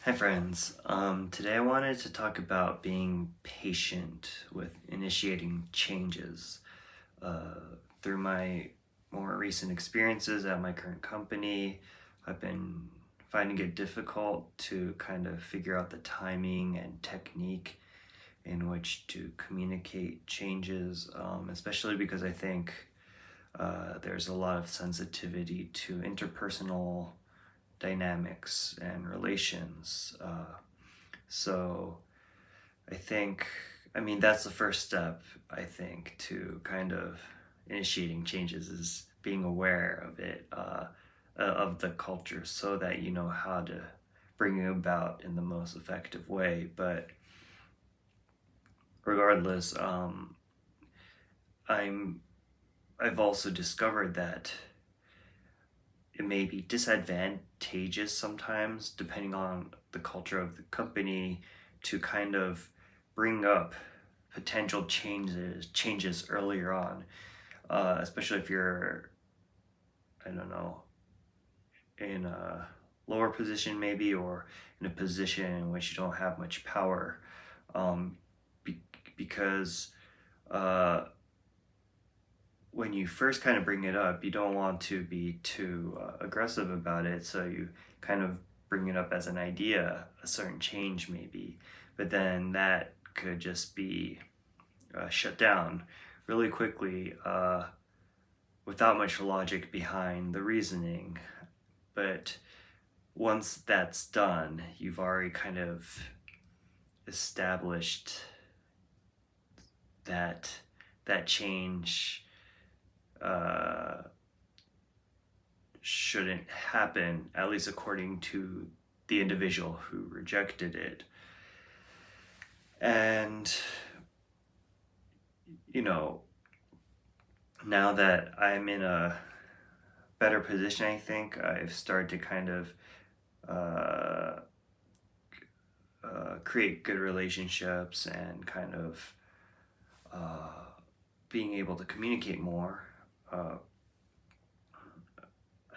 Hi friends. Today I wanted to talk about being patient with initiating changes. Through my more recent experiences at my current company, I've been finding it difficult to kind of figure out the timing and technique in which to communicate changes, especially because I think there's a lot of sensitivity to interpersonal dynamics and relations. So I think, that's the first step, I think, to kind of initiating changes is being aware of it, of the culture, so that you know how to bring it about in the most effective way. But regardless, I'm, I've also discovered that it may be disadvantageous sometimes, depending on the culture of the company, to kind of bring up potential changes earlier on, especially if you're, I don't know, in a lower position maybe, or in a position in which you don't have much power, um, because uh, when you first kind of bring it up, you don't want to be too aggressive about it. So you kind of bring it up as an idea, a certain change maybe, but then that could just be shut down really quickly, without much logic behind the reasoning. But once that's done, you've already kind of established that that change uh, shouldn't happen, at least according to the individual who rejected it. And, you know, now that I'm in a better position, I think I've started to kind of uh, create good relationships and kind of uh, being able to communicate more. Uh,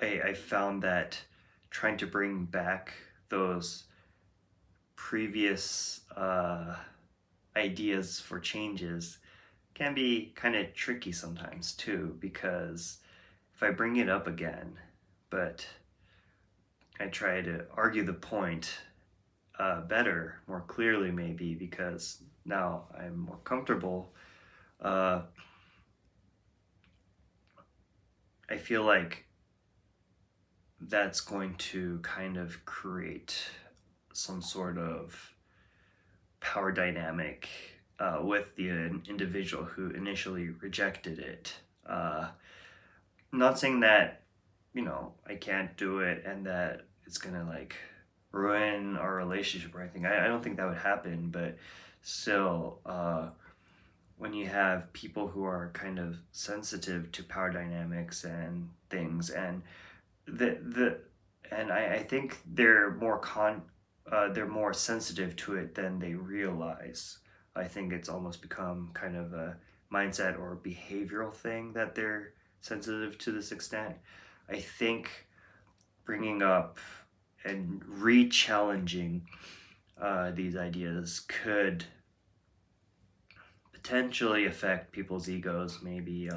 I found that trying to bring back those previous ideas for changes can be kind of tricky sometimes too, because if I bring it up again, but I try to argue the point better, more clearly, maybe because now I'm more comfortable, uh, I feel like that's going to kind of create some sort of power dynamic with the individual who initially rejected it. I'm not saying that, I can't do it and that it's gonna like ruin our relationship or anything. I don't think that would happen, but still, when you have people who are kind of sensitive to power dynamics and things, and the and I think they're more sensitive to it than they realize. I think it's almost become kind of a mindset or behavioral thing that they're sensitive to this extent. I think bringing up and re-challenging these ideas could potentially affect people's egos, maybe,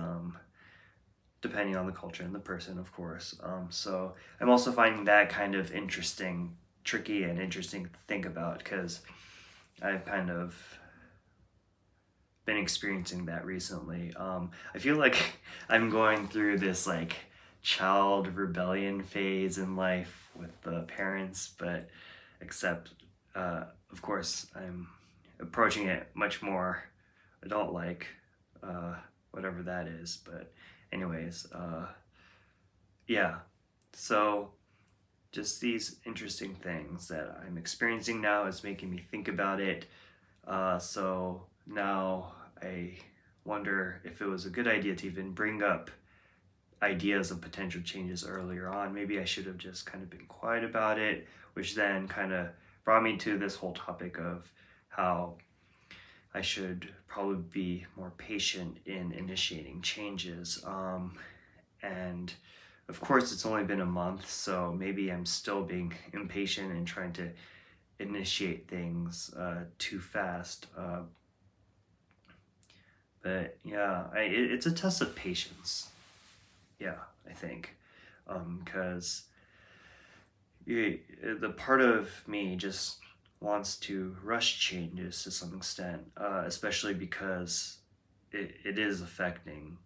depending on the culture and the person, of course. So I'm also finding that kind of tricky and interesting to think about, because I've kind of been experiencing that recently. I feel like I'm going through this like child rebellion phase in life with the parents, but except, of course, I'm approaching it much more adult like, uh, whatever that is. But, anyways, yeah. So, just these interesting things that I'm experiencing now is making me think about it. So now I wonder if it was a good idea to even bring up ideas of potential changes earlier on. Maybe I should have just kind of been quiet about it, which then kind of brought me to this whole topic of how I should probably be more patient in initiating changes. And of course, it's only been a month, so maybe I'm still being impatient and trying to initiate things too fast. But yeah, it's a test of patience. Yeah, I think. Because the part of me just wants to rush changes to some extent, especially because it is affecting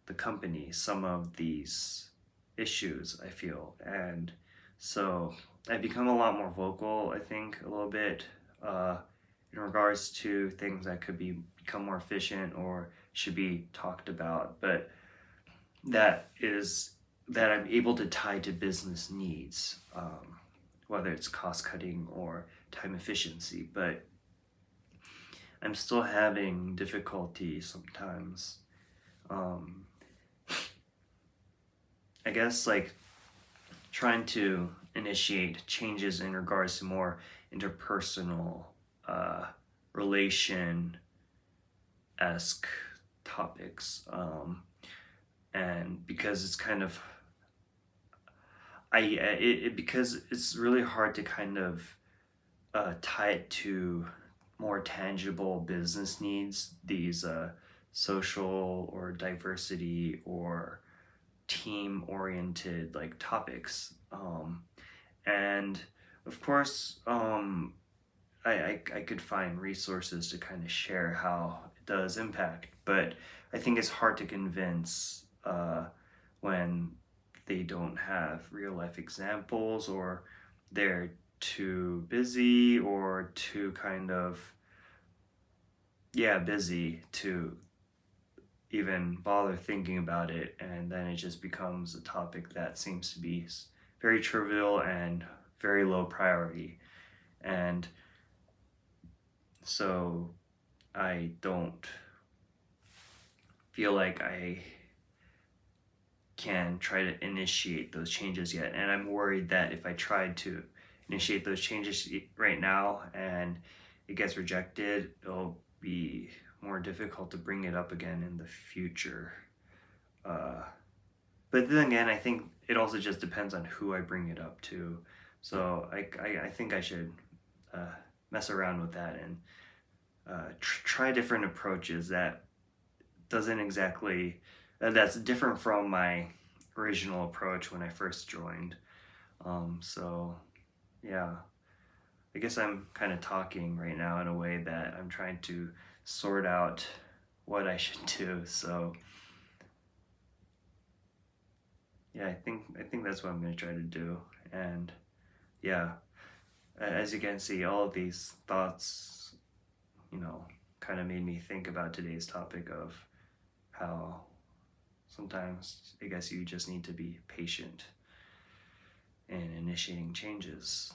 the company, some of these issues, I feel. And so I've become a lot more vocal, I think, a little bit, in regards to things that could become more efficient or should be talked about. But that is that I'm able to tie to business needs, whether it's cost cutting or time efficiency. But I'm still having difficulty sometimes. Um, I guess like trying to initiate changes in regards to more interpersonal, relation esque topics. And because it's kind of because it's really hard to kind of tie it to more tangible business needs, these social or diversity or team oriented like topics. And of course, I could find resources to kind of share how it does impact, but I think it's hard to convince when they don't have real life examples, or they're too busy or too kind of, yeah, busy to even bother thinking about it. And then it just becomes a topic that seems to be very trivial and very low priority. And so I don't feel like I can try to initiate those changes yet. And I'm worried that if I tried to initiate those changes right now and it gets rejected, it'll be more difficult to bring it up again in the future. But then again, I think it also just depends on who I bring it up to. So I think I should mess around with that and try different approaches that doesn't exactly that's different from my original approach when I first joined. So yeah, I guess I'm kind of talking right now in a way that I'm trying to sort out what I should do. So yeah, I think that's what I'm going to try to do. And yeah, as you can see, all of these thoughts, kind of made me think about today's topic of how sometimes I guess you just need to be patient in initiating changes.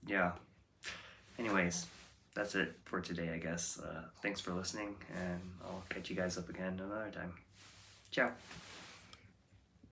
Yeah. Anyways, that's it for today, I guess. Thanks for listening, and I'll catch you guys up again another time. Ciao.